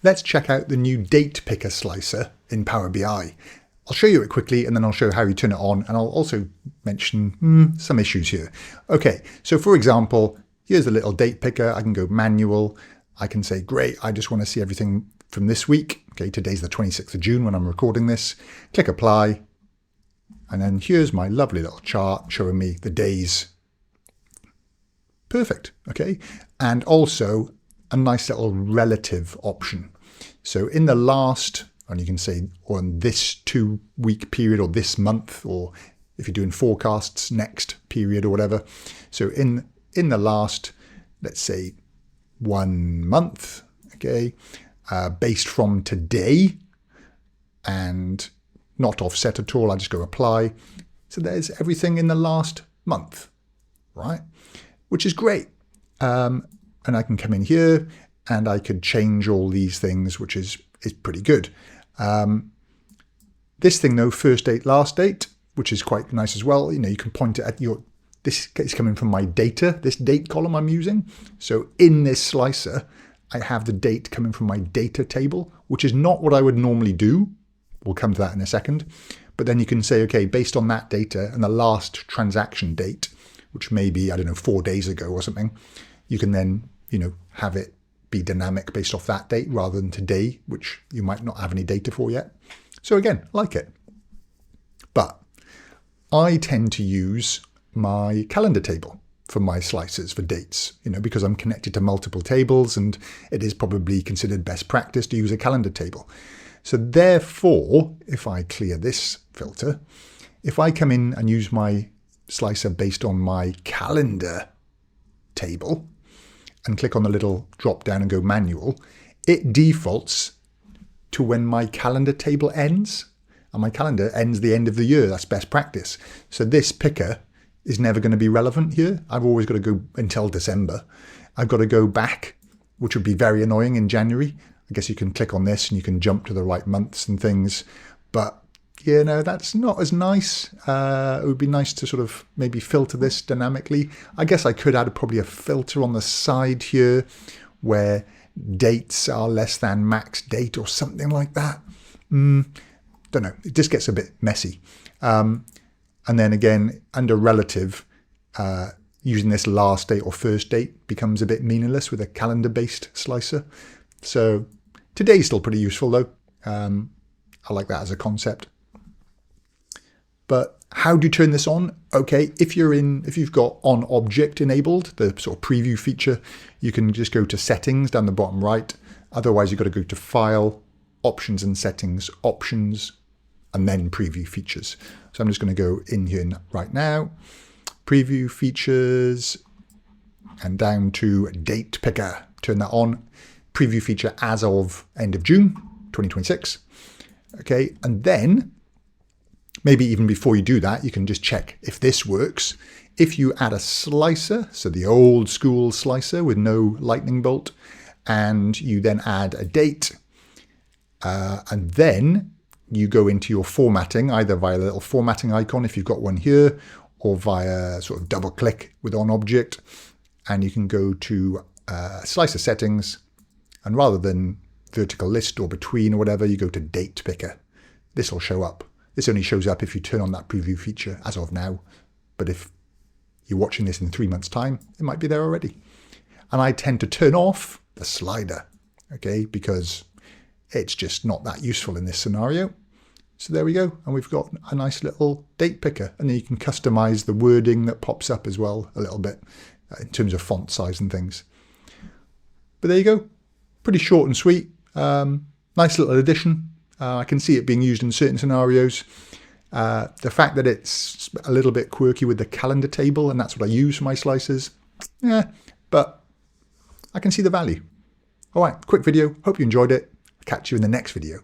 let's check out the new date picker slicer in Power BI. I'll show you it quickly and then I'll show how you turn it on, and I'll also mention some issues here. Okay, so for example, here's the little date picker. I can go manual. I can say, great, I just want to see everything from this week. Okay, today's the 26th of June when I'm recording this. Click apply. And then here's my lovely little chart showing me the days. Perfect, okay? And also a nice little relative option. So in the last, and you can say on this 2-week period or this month, or if you're doing forecasts, next period or whatever. So in the last, let's say 1 month, okay, based from today and not offset at all, I just go apply. So there's everything in the last month, right? Which is great. And I can come in here and I could change all these things, which is pretty good. This thing though, first date, last date, which is quite nice as well. You know, you can point it at this is coming from my data, this date column I'm using. So in this slicer, I have the date coming from my data table, which is not what I would normally do. We'll come to that in a second. But then you can say, okay, based on that data and the last transaction date, which may be, I don't know, 4 days ago or something, you can then, you know, have it be dynamic based off that date rather than today, which you might not have any data for yet. So again, like it. But I tend to use my calendar table for my slicers for dates, you know, because I'm connected to multiple tables and it is probably considered best practice to use a calendar table. So therefore, if I clear this filter, if I come in and use my slicer based on my calendar table and click on the little drop down and go manual, it defaults to when my calendar table ends. And my calendar ends the end of the year. That's best practice. So this picker is never going to be relevant here. I've always got to go until December. I've got to go back, which would be very annoying in January. I guess you can click on this and you can jump to the right months and things. But, you know, that's not as nice. It would be nice to sort of maybe filter this dynamically. I guess I could add probably a filter on the side here where dates are less than max date or something like that. Don't know. It just gets a bit messy. And then again, under relative, using this last date or first date becomes a bit meaningless with a calendar-based slicer. So today's still pretty useful though. I like that as a concept. But how do you turn this on? Okay, if you've got on object enabled, the sort of preview feature, you can just go to settings down the bottom right. Otherwise, you've got to go to file, options and settings, options, and then preview features. So I'm just going to go in here right now, preview features, and down to date picker. Turn that on. Preview feature as of end of June 2026. Okay, and then maybe even before you do that, you can just check if this works. If you add a slicer, so the old school slicer with no lightning bolt, and you then add a date, and then you go into your formatting, either via the little formatting icon if you've got one here, or via sort of double click with on object, and you can go to slicer settings, and rather than vertical list or between or whatever, you go to date picker. This will show up. This only shows up if you turn on that preview feature as of now. But if you're watching this in 3 months' time, it might be there already. And I tend to turn off the slider, okay, because it's just not that useful in this scenario. So there we go. And we've got a nice little date picker. And then you can customize the wording that pops up as well a little bit in terms of font size and things. But there you go. Pretty short and sweet. Nice little addition. I can see it being used in certain scenarios. The fact that it's a little bit quirky with the calendar table, and that's what I use for my slicers, yeah, but I can see the value. All right, quick video. Hope you enjoyed it. Catch you in the next video.